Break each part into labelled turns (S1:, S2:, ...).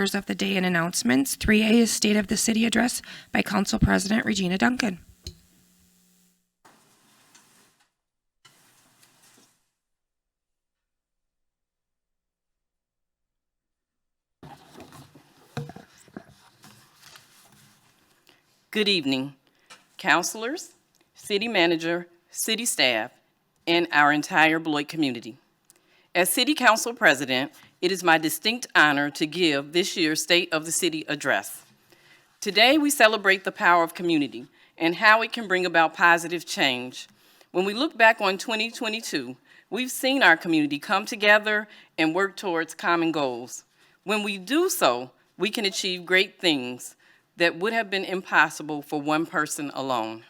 S1: of the day and announcements. 3A is State of the City Address by Council President Regina Duncan.
S2: Good evening, councilors, city manager, city staff, and our entire Beloit community. As City Council President, it is my distinct honor to give this year's State of the City Address. Today, we celebrate the power of community and how it can bring about positive change. When we look back on 2022, we've seen our community come together and work towards common goals. When we do so, we can achieve great things that would have been impossible for one person alone.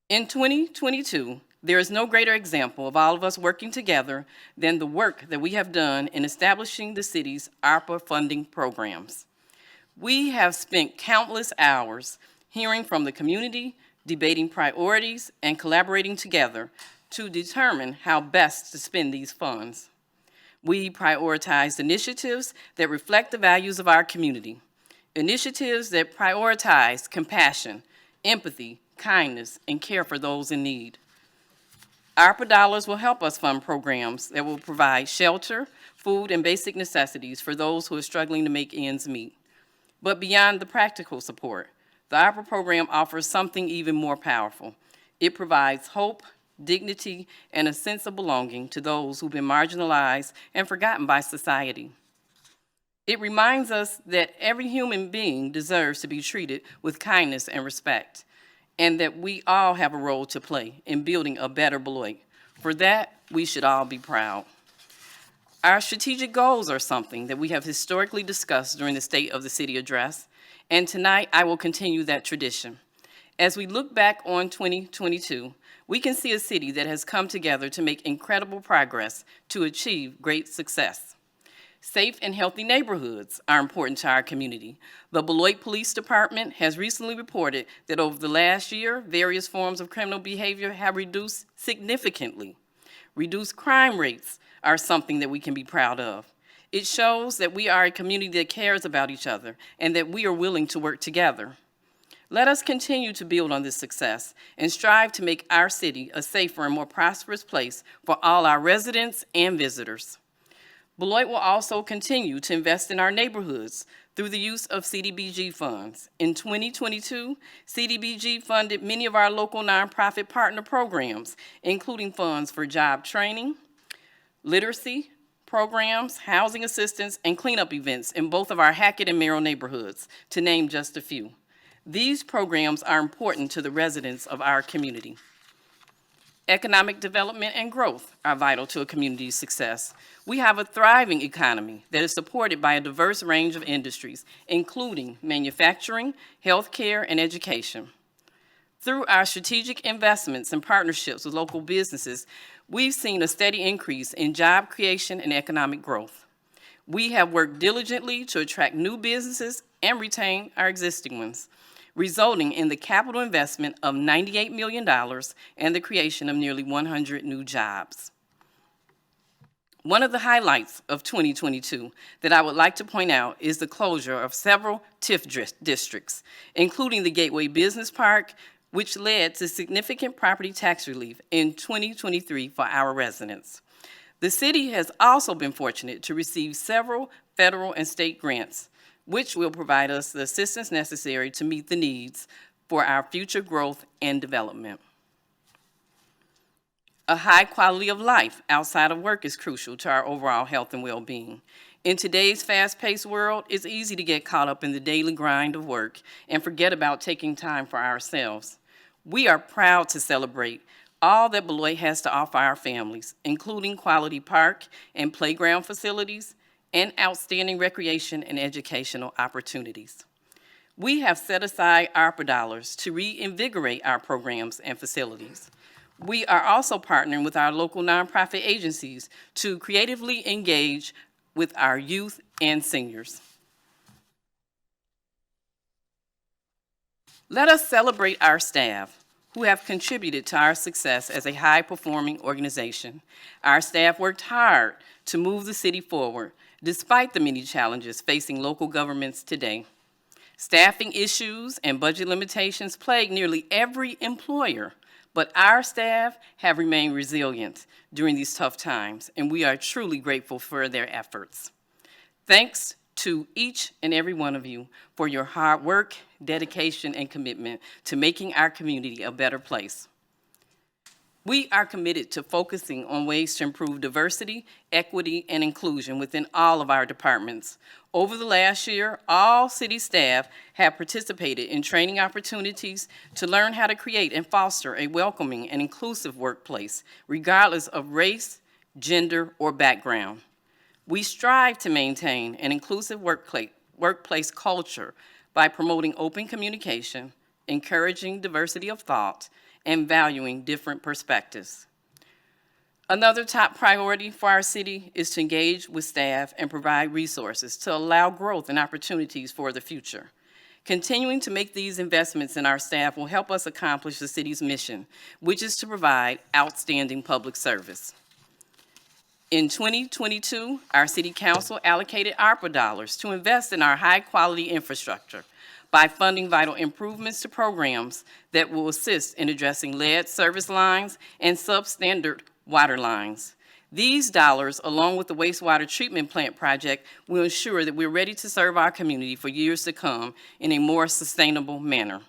S2: In 2022, there is no greater example of all of us working together than the work that we have done in establishing the city's ARPA funding programs. We have spent countless hours hearing from the community, debating priorities, and collaborating together to determine how best to spend these funds. We prioritized initiatives that reflect the values of our community, initiatives that prioritize compassion, empathy, kindness, and care for those in need. ARPA dollars will help us fund programs that will provide shelter, food, and basic necessities for those who are struggling to make ends meet. But beyond the practical support, the ARPA program offers something even more powerful. It provides hope, dignity, and a sense of belonging to those who've been marginalized and forgotten by society. It reminds us that every human being deserves to be treated with kindness and respect, and that we all have a role to play in building a better Beloit. For that, we should all be proud. Our strategic goals are something that we have historically discussed during the State of the City Address, and tonight I will continue that tradition. As we look back on 2022, we can see a city that has come together to make incredible progress to achieve great success. Safe and healthy neighborhoods are important to our community. The Beloit Police Department has recently reported that over the last year, various forms of criminal behavior have reduced significantly. Reduced crime rates are something that we can be proud of. It shows that we are a community that cares about each other and that we are willing to work together. Let us continue to build on this success and strive to make our city a safer and more prosperous place for all our residents and visitors. Beloit will also continue to invest in our neighborhoods through the use of CDBG funds. In 2022, CDBG funded many of our local nonprofit partner programs, including funds for job training, literacy programs, housing assistance, and cleanup events in both of our Hackett and Merrill neighborhoods, to name just a few. These programs are important to the residents of our community. Economic development and growth are vital to a community's success. We have a thriving economy that is supported by a diverse range of industries, including manufacturing, healthcare, and education. Through our strategic investments and partnerships with local businesses, we've seen a steady increase in job creation and economic growth. We have worked diligently to attract new businesses and retain our existing ones, resulting in the capital investment of $98 million and the creation of nearly 100 new jobs. One of the highlights of 2022 that I would like to point out is the closure of several TIF districts, including the Gateway Business Park, which led to significant property tax relief in 2023 for our residents. The city has also been fortunate to receive several federal and state grants, which will provide us the assistance necessary to meet the needs for our future growth and development. A high quality of life outside of work is crucial to our overall health and well-being. In today's fast-paced world, it's easy to get caught up in the daily grind of work and forget about taking time for ourselves. We are proud to celebrate all that Beloit has to offer our families, including quality park and playground facilities, and outstanding recreation and educational opportunities. We have set aside ARPA dollars to reinvigorate our programs and facilities. We are also partnering with our local nonprofit agencies to creatively engage with our youth and seniors. Let us celebrate our staff who have contributed to our success as a high-performing organization. Our staff worked hard to move the city forward, despite the many challenges facing local governments today. Staffing issues and budget limitations plague nearly every employer, but our staff have remained resilient during these tough times, and we are truly grateful for their efforts. Thanks to each and every one of you for your hard work, dedication, and commitment to making our community a better place. We are committed to focusing on ways to improve diversity, equity, and inclusion within all of our departments. Over the last year, all city staff have participated in training opportunities to learn how to create and foster a welcoming and inclusive workplace, regardless of race, gender, or background. We strive to maintain an inclusive workplace culture by promoting open communication, encouraging diversity of thought, and valuing different perspectives. Another top priority for our city is to engage with staff and provide resources to allow growth and opportunities for the future. Continuing to make these investments in our staff will help us accomplish the city's mission, which is to provide outstanding public service. In 2022, our City Council allocated ARPA dollars to invest in our high-quality infrastructure by funding vital improvements to programs that will assist in addressing lead service lines and substandard water lines. These dollars, along with the wastewater treatment plant project, will ensure that we're ready to serve our community for years to come in a more sustainable manner.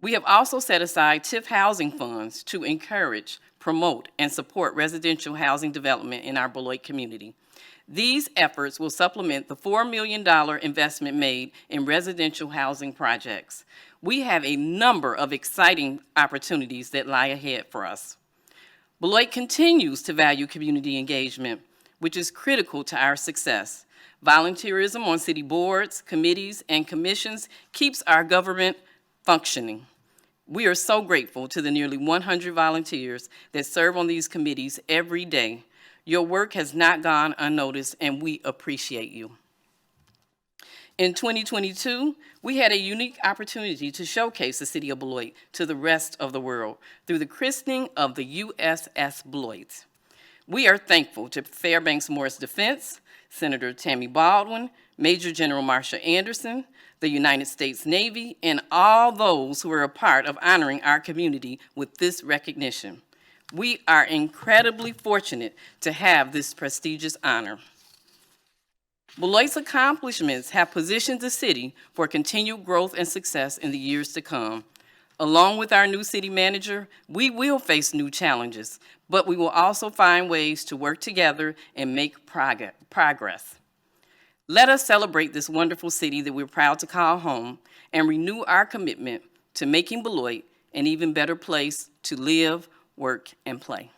S2: We have also set aside TIF housing funds to encourage, promote, and support residential housing development in our Beloit community. These efforts will supplement the $4 million investment made in residential housing projects. We have a number of exciting opportunities that lie ahead for us. Beloit continues to value community engagement, which is critical to our success. Volunteerism on city boards, committees, and commissions keeps our government functioning. We are so grateful to the nearly 100 volunteers that serve on these committees every day. Your work has not gone unnoticed, and we appreciate you. In 2022, we had a unique opportunity to showcase the city of Beloit to the rest of the world through the christening of the USS Beloit. We are thankful to Fairbanks Morris Defense, Senator Tammy Baldwin, Major General Marsha Anderson, the United States Navy, and all those who are a part of honoring our community with this recognition. We are incredibly fortunate to have this prestigious honor. Beloit's accomplishments have positioned the city for continued growth and success in the years to come. Along with our new city manager, we will face new challenges, but we will also find ways to work together and make progress. Let us celebrate this wonderful city that we're proud to call home and renew our commitment to making Beloit an even better place to live, work, and play.